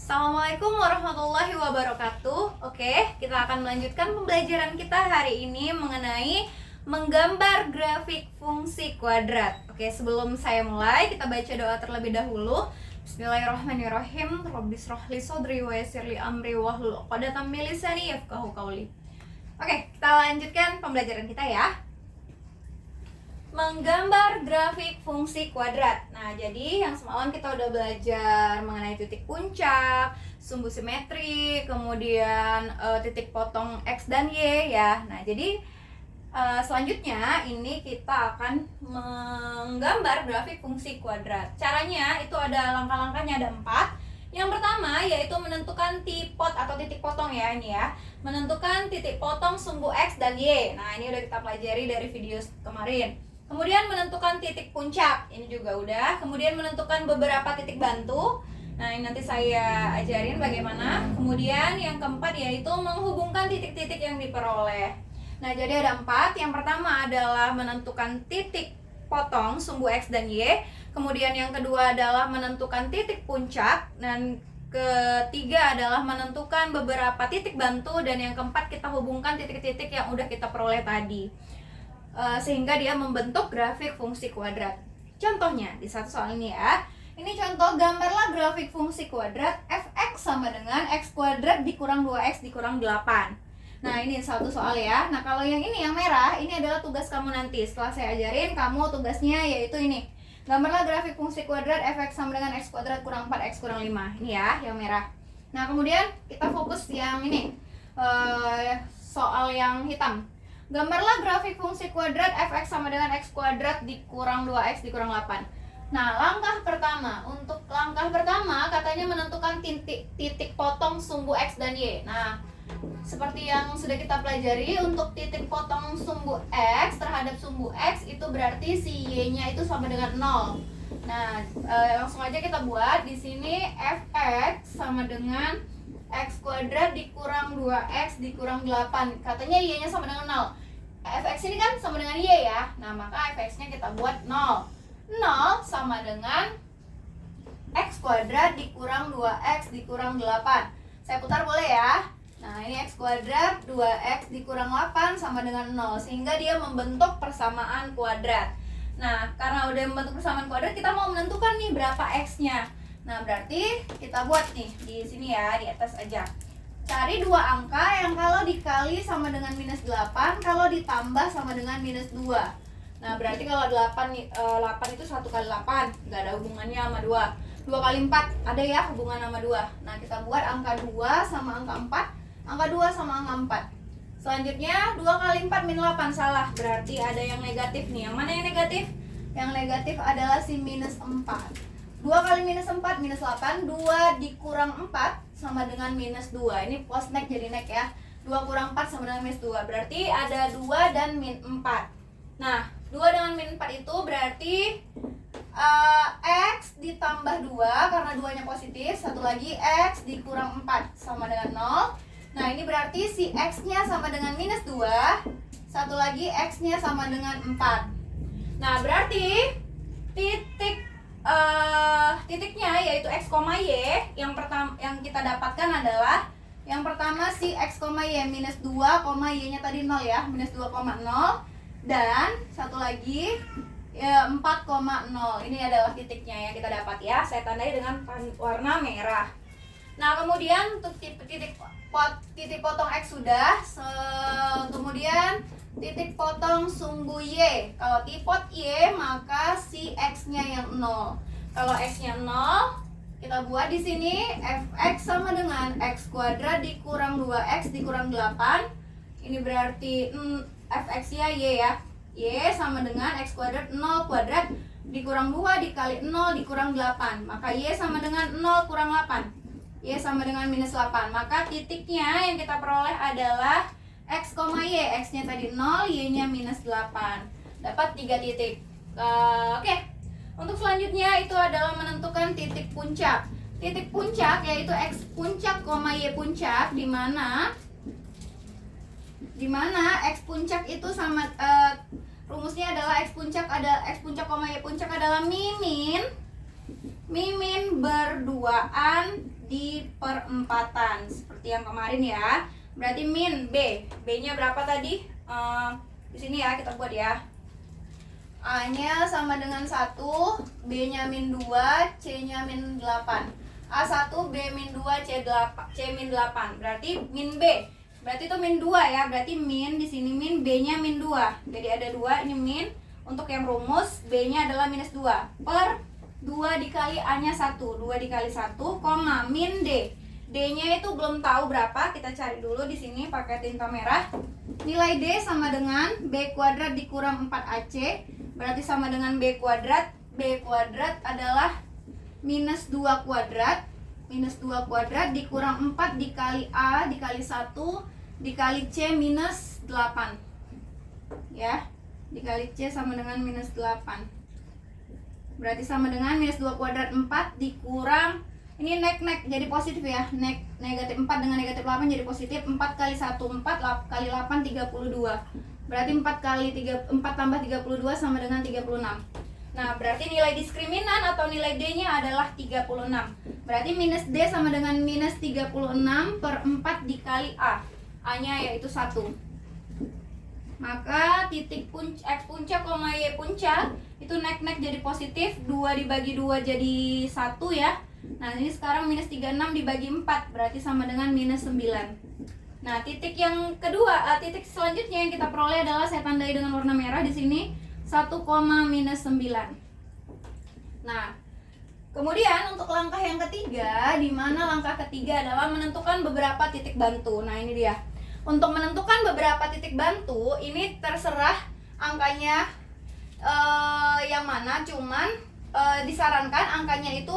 Assalamualaikum warahmatullahi wabarakatuh. Oke, kita akan melanjutkan pembelajaran kita hari ini mengenai menggambar grafik fungsi kuadrat. Oke, sebelum saya mulai, kita baca doa terlebih dahulu. Bismillahirrahmanirrahim. Rabbi shrahli sodri wa yassirli amri wahlul 'uqdatam min lisani yafqahu qawli. Oke, kita lanjutkan pembelajaran kita ya. Menggambar grafik fungsi kuadrat. Nah, jadi yang semalam kita udah belajar mengenai titik puncak, sumbu simetri, kemudian titik potong X dan Y ya. Nah, jadi selanjutnya ini kita akan menggambar grafik fungsi kuadrat. Caranya itu ada langkah-langkahnya, ada 4. Yang pertama yaitu menentukan tipot atau titik potong ya, ini ya. Menentukan titik potong sumbu X dan Y. Nah, ini udah kita pelajari dari video kemarin. Kemudian menentukan titik puncak, ini juga udah. Kemudian menentukan beberapa titik bantu. Nah, ini nanti saya ajarin bagaimana. Kemudian yang keempat yaitu menghubungkan titik-titik yang diperoleh. Nah, jadi ada 4. Yang pertama adalah menentukan titik potong sumbu X dan Y. Kemudian yang kedua adalah menentukan titik puncak. Dan ketiga adalah menentukan beberapa titik bantu. Dan yang keempat kita hubungkan titik-titik yang udah kita peroleh tadi. Sehingga dia membentuk grafik fungsi kuadrat. Contohnya di satu soal ini ya. Ini contoh, gambarlah grafik fungsi kuadrat fx sama dengan x kuadrat dikurang 2x dikurang 8. Nah, ini satu soal ya. Nah, kalau yang ini yang merah, ini adalah tugas kamu nanti. Setelah saya ajarin, kamu tugasnya yaitu ini. Gambarlah grafik fungsi kuadrat fx sama dengan x kuadrat kurang 4x kurang 5. Ini ya, yang merah. Nah, kemudian kita fokus yang ini. Soal yang hitam. Gambarlah grafik fungsi kuadrat fx sama dengan x kuadrat dikurang 2x dikurang 8. Nah, langkah pertama katanya menentukan titik potong sumbu x dan y. Nah, seperti yang sudah kita pelajari, untuk titik potong sumbu x terhadap sumbu x itu berarti si y-nya itu sama dengan 0. Nah, langsung aja kita buat di sini fx sama dengan x kuadrat dikurang 2x dikurang 8. Katanya y-nya sama dengan 0. Fx ini kan sama dengan y ya. Nah, maka fx-nya kita buat 0. 0 sama dengan x kuadrat dikurang 2x dikurang 8. Saya putar boleh ya. Nah, ini x kuadrat 2x dikurang 8 sama dengan 0. Sehingga dia membentuk persamaan kuadrat. Nah, karena udah membentuk persamaan kuadrat, kita mau menentukan nih berapa x-nya. Nah, berarti kita buat nih di sini ya, di atas aja. Cari dua angka yang kalau dikali sama dengan minus 8, kalau ditambah sama dengan minus 2. Nah, berarti kalau 8 itu 1 kali 8, nggak ada hubungannya sama 2. 2 kali 4, ada ya hubungan sama 2. Nah, kita buat angka 2 sama angka 4, angka 2 sama angka 4. Selanjutnya, 2 kali 4 min 8, salah. Berarti ada yang negatif nih. Yang mana yang negatif? Yang negatif adalah si minus 4. 2 kali minus 4 minus 8, 2 dikurang 4 sama dengan minus 2. Ini plus nek jadi nek ya. 2 kurang 4 sama dengan minus 2. Berarti ada 2 dan min 4. Nah, 2 dengan min 4 itu berarti x ditambah 2 karena 2-nya positif. Satu lagi x dikurang 4 sama dengan 0. Nah, ini berarti si x-nya sama dengan minus 2. Satu lagi x-nya sama dengan 4. Nah, berarti titiknya yaitu x, y. Yang kita dapatkan adalah yang pertama si x, y minus 2, y-nya tadi 0 ya, minus 2,0, dan satu lagi ya 4,0. Ini adalah titiknya yang kita dapat ya. Saya tandai dengan warna merah. Nah, kemudian untuk titik potong x sudah. Kemudian titik potong sumbu y. Kalau tipot y maka si x-nya yang 0. Kalau x-nya 0, kita buat di sini fx sama dengan x kuadrat dikurang 2x dikurang 8. Ini berarti fx-nya y ya. Y sama dengan x kuadrat 0 kuadrat dikurang 2 dikali 0 dikurang 8. Maka y sama dengan 0 kurang 8. Y sama dengan minus 8. Maka titiknya yang kita peroleh adalah x, y. X-nya tadi 0, y-nya minus 8. Dapat 3 titik. Oke. Untuk selanjutnya itu adalah menentukan titik puncak. Titik puncak yaitu x puncak, y puncak, di mana x puncak itu sama rumusnya adalah x puncak, y puncak adalah mimin berduaan di perempatan seperti yang kemarin ya. Berarti min B. B-nya berapa tadi? Di sini ya kita buat ya. A-nya sama dengan 1, B-nya min 2, C-nya min 8. A1, B min 2, C min 8. Berarti min B. Berarti itu min 2 ya. Berarti min di sini min, B-nya min 2. Jadi ada 2 ini min. Untuk yang rumus B-nya adalah minus 2 per 2 dikali A-nya 1. 2 dikali 1, koma min D. D-nya itu belum tahu berapa, kita cari dulu di sini pakai tinta merah. Nilai D sama dengan B kuadrat dikurang 4AC, berarti sama dengan B kuadrat. B kuadrat adalah minus 2 kuadrat. Minus 2 kuadrat dikurang 4 dikali A dikali 1 dikali C minus 8. Ya, dikali C sama dengan minus 8. Berarti sama dengan minus 2 kuadrat 4 dikurang, ini nek jadi positif ya. Negatif 4 dengan negatif 8 jadi positif. 4 kali 1 4, kali 8 32. Berarti 4 tambah 32 sama dengan 36. Nah, berarti nilai diskriminan atau nilai D-nya adalah 36. Berarti minus D sama dengan minus 36 per 4 dikali A. A-nya yaitu 1. Maka titik X puncak, Y puncak itu nek jadi positif. 2 dibagi 2 jadi 1 ya. Nah, ini sekarang minus 36 dibagi 4, berarti sama dengan minus 9. Nah, titik yang kedua, titik selanjutnya yang kita peroleh adalah saya tandai dengan warna merah di sini 1, minus 9. Nah, kemudian untuk langkah yang ketiga, di mana langkah ketiga adalah menentukan beberapa titik bantu. Nah, ini dia. Untuk menentukan beberapa titik bantu, ini terserah angkanya yang mana, cuman disarankan angkanya itu,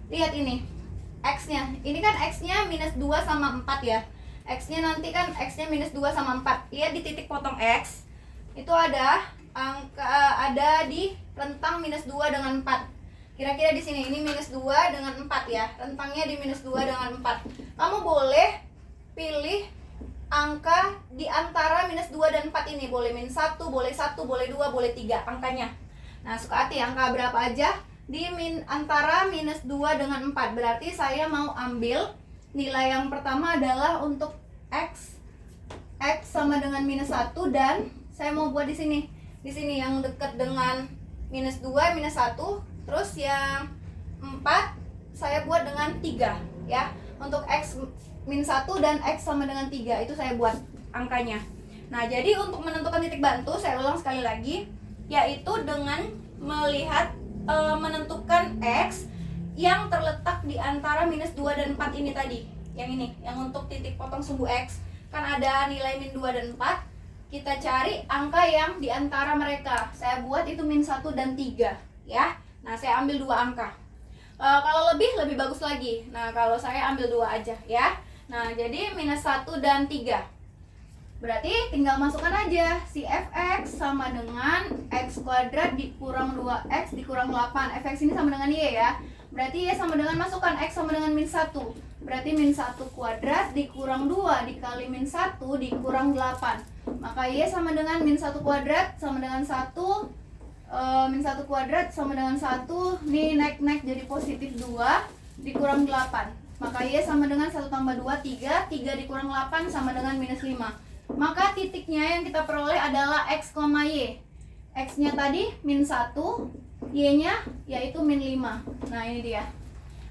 lihat ini X-nya, ini kan X-nya minus 2 sama 4 ya. X-nya nanti kan X-nya minus 2 sama 4. Lihat di titik potong X, itu ada ada di rentang minus 2 dengan 4. Kira-kira di sini, ini minus 2 dengan 4 ya. Rentangnya di minus 2 dengan 4. Kamu boleh pilih angka di antara minus 2 dan 4 ini. Boleh min 1, boleh 1, boleh 2, boleh 3 angkanya. Nah, suka hati angka berapa aja di antara minus 2 dengan 4. Berarti saya mau ambil nilai yang pertama adalah untuk X sama dengan minus 1, dan saya mau buat di sini. Di sini yang dekat dengan minus 2, minus 1, terus yang 4 saya buat dengan 3 ya. Untuk X min 1 dan X sama dengan 3 itu saya buat angkanya. Nah, jadi untuk menentukan titik bantu, saya ulang sekali lagi, yaitu dengan melihat menentukan X yang terletak di antara minus 2 dan 4 ini tadi. Yang ini, yang untuk titik potong sumbu X kan ada nilai min 2 dan 4. Kita cari angka yang di antara mereka. Saya buat itu min 1 dan 3 ya. Nah, saya ambil 2 angka. Kalau lebih bagus lagi. Nah, kalau saya ambil 2 aja ya. Nah, jadi minus 1 dan 3. Berarti tinggal masukkan aja si fx sama dengan x kuadrat dikurang 2x dikurang 8. Fx ini sama dengan y ya. Berarti y sama dengan, masukkan x sama dengan min 1. Berarti min 1 kuadrat dikurang 2 dikali min 1 dikurang 8. Maka y sama dengan min 1 kuadrat sama dengan 1, min 1 kuadrat sama dengan 1. Ini naik jadi positif 2 dikurang 8. Maka y sama dengan 1 tambah 2, 3. 3 dikurang 8 sama dengan minus 5. Maka titiknya yang kita peroleh adalah X, Y. X-nya tadi min 1, Y-nya yaitu min 5. Nah, ini dia.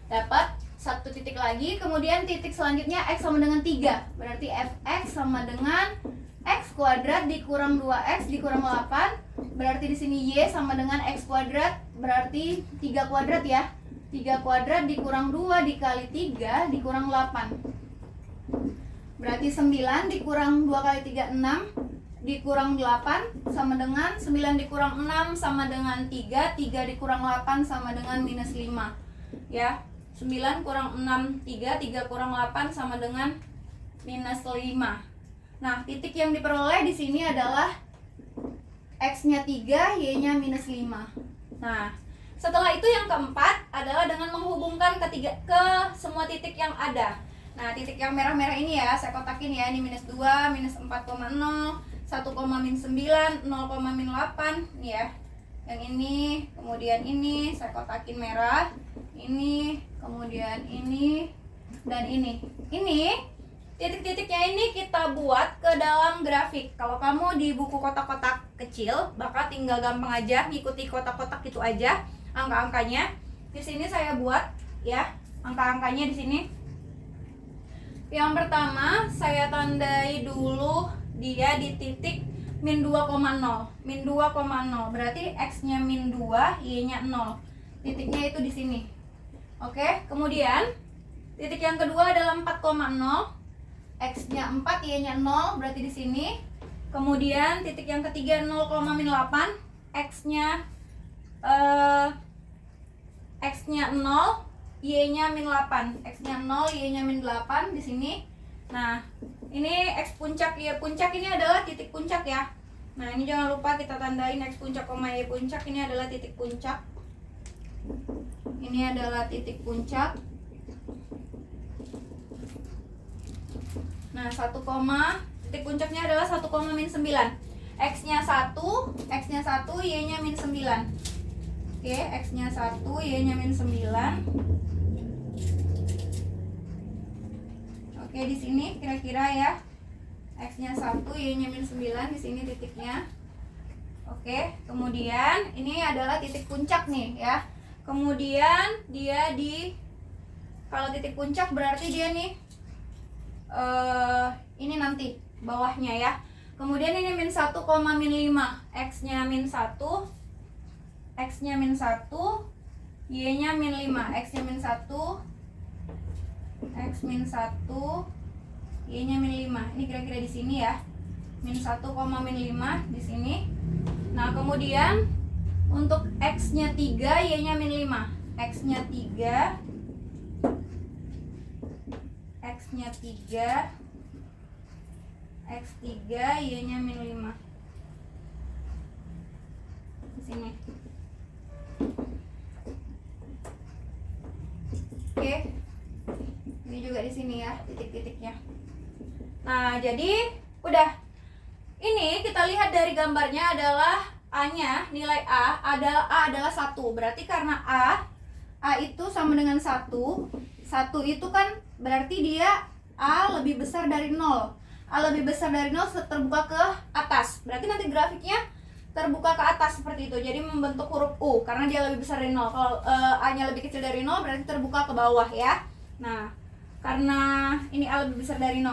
Dapat satu titik lagi. Kemudian titik selanjutnya X sama dengan 3. Berarti Fx sama dengan X kuadrat dikurang 2X dikurang 8. Berarti di sini Y sama dengan X kuadrat. Berarti 3 kuadrat ya. 3 kuadrat dikurang 2 dikali 3 dikurang 8. Berarti 9 dikurang 2 kali 3, 6 dikurang 8 sama dengan 9 dikurang 6 sama dengan 3. 3 dikurang 8 sama dengan minus 5 ya. 9 kurang 6, 3. 3 kurang 8 sama dengan minus 5. Nah, titik yang diperoleh di sini adalah X-nya 3, Y-nya minus 5. Nah, setelah itu yang keempat adalah dengan menghubungkan ke semua titik yang ada. Nah, titik yang merah-merah ini ya, saya kotakin ya. Ini minus 2, minus 4,0, 1, min 9, 0, min 8 ini ya. Yang ini, kemudian ini saya kotakin merah. Ini, kemudian ini, dan ini titik-titiknya ini kita buat ke dalam grafik. Kalau kamu di buku kotak-kotak kecil, bakal tinggal gampang aja ngikuti kotak-kotak itu aja, angka-angkanya. Di sini saya buat ya, angka-angkanya di sini. Yang pertama saya tandai dulu dia di titik min 2,0. Min 2,0 berarti x-nya min 2, y-nya 0. Titiknya itu di sini. Oke, kemudian titik yang kedua adalah 4,0. X-nya 4, Y-nya 0, berarti di sini. Kemudian titik yang ketiga 0,8, X-nya X-nya 0, Y-nya min 8. X-nya 0, Y-nya min 8 di sini. Nah, ini X puncak, Y puncak ini adalah titik puncak ya. Nah, ini jangan lupa kita tandain X puncak, Y puncak, ini adalah titik puncak. Ini adalah titik puncak. Nah, titik puncaknya adalah 1, min 9. X-nya 1, Y-nya min 9. Oke, X-nya 1, Y-nya min 9. Oke, di sini kira-kira ya. X-nya 1, Y-nya min 9, di sini titiknya. Oke, kemudian ini adalah titik puncak nih ya. Kemudian dia kalau titik puncak berarti dia nih ini nanti bawahnya ya. Kemudian ini min 1, min 5. X-nya min 1, X-nya min 1, Y-nya min 5. X-nya min 1, X min 1, Y-nya min 5. Ini kira-kira di sini ya. Min 1, min 5 di sini. Nah, kemudian untuk X-nya 3, Y-nya min 5. X-nya 3, X-nya 3, X3, Y-nya min 5. Di sini. Oke. Ini juga di sini ya, titik-titiknya. Nah, jadi udah. Ini kita lihat dari gambarnya adalah A-nya, nilai A adalah 1. Berarti karena A itu sama dengan 1. 1 itu kan berarti dia A lebih besar dari 0. A lebih besar dari 0 terbuka ke atas. Berarti nanti grafiknya terbuka ke atas seperti itu. Jadi membentuk huruf U karena dia lebih besar dari 0. Kalau A-nya lebih kecil dari 0 berarti terbuka ke bawah ya. Nah, karena ini A lebih besar dari 0,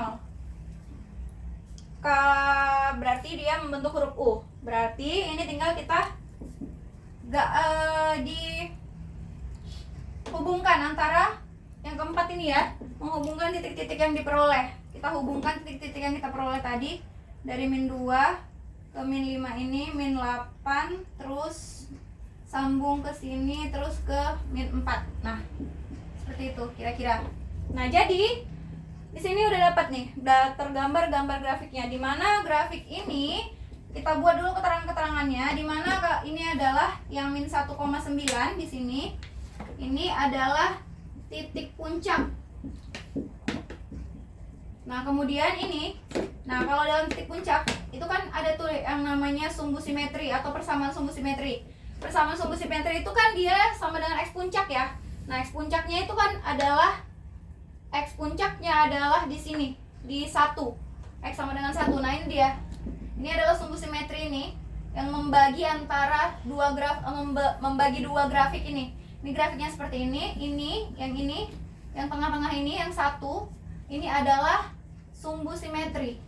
berarti dia membentuk huruf U. Berarti ini tinggal kita dihubungkan antara yang keempat ini ya, menghubungkan titik-titik yang diperoleh. Kita hubungkan titik-titik yang kita peroleh tadi dari min 2 ke min 5 ini, min 8, terus sambung ke sini, terus ke min 4. Nah, seperti itu kira-kira. Nah, jadi di sini udah dapat nih, udah tergambar gambar grafiknya. Di mana grafik ini kita buat dulu keterangan-keterangannya. Di mana ini adalah yang min 1,9 di sini. Ini adalah titik puncak. Nah, kemudian ini, kalau dalam titik puncak itu kan ada tuh yang namanya sumbu simetri atau persamaan sumbu simetri. Persamaan sumbu simetri itu kan dia sama dengan X puncak ya. Nah, X puncaknya itu kan adalah di sini, di 1. X sama dengan 1. Nah, ini dia. Ini adalah sumbu simetri ini yang membagi antara membagi dua grafik ini. Ini grafiknya seperti ini, yang tengah-tengah ini, yang 1, ini adalah sumbu simetri.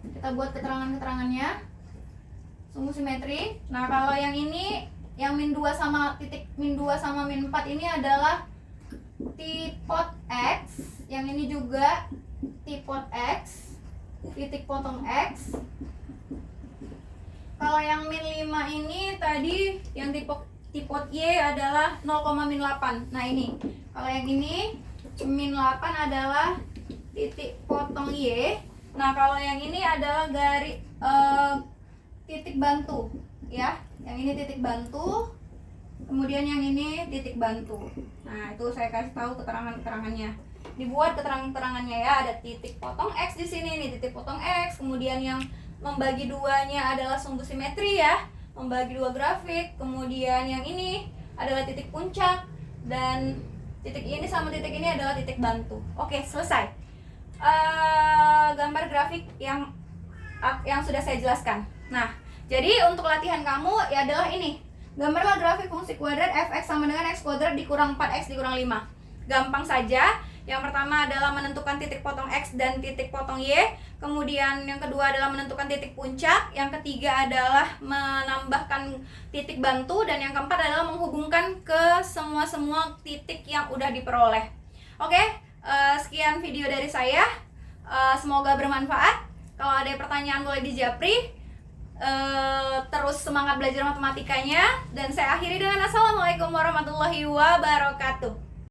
Kita buat keterangan-keterangannya. Sumbu simetri. Nah, kalau yang ini, yang min 2 sama min 4 ini adalah tipot X. Yang ini juga tipot X, titik potong X. Kalau yang min 5 ini tadi yang tipot Y adalah 0,8. Nah, ini. Kalau yang ini min 8 adalah titik potong Y. Nah, kalau yang ini adalah titik bantu ya. Yang ini titik bantu. Kemudian yang ini titik bantu. Nah, itu saya kasih tahu keterangan-keterangannya. Dibuat keterangan-keterangannya ya. Ada titik potong X di sini nih, titik potong X. Kemudian yang membagi duanya adalah sumbu simetri ya. Membagi dua grafik. Kemudian yang ini adalah titik puncak, dan Titik ini sama titik ini adalah titik bantu. Oke, selesai. Gambar grafik yang sudah saya jelaskan. Nah, jadi untuk latihan kamu ya adalah ini. Gambarlah grafik fungsi kuadrat f(x) sama dengan x kuadrat dikurang 4x dikurang 5. Gampang saja. Yang pertama adalah menentukan titik potong x dan titik potong y. Kemudian yang kedua adalah menentukan titik puncak. Yang ketiga adalah menambahkan titik bantu. Dan yang keempat adalah menghubungkan ke semua titik yang udah diperoleh. Oke, sekian video dari saya. Semoga bermanfaat. Kalau ada pertanyaan boleh dijapri. Terus semangat belajar matematikanya. Dan saya akhiri dengan assalamualaikum warahmatullahi wabarakatuh.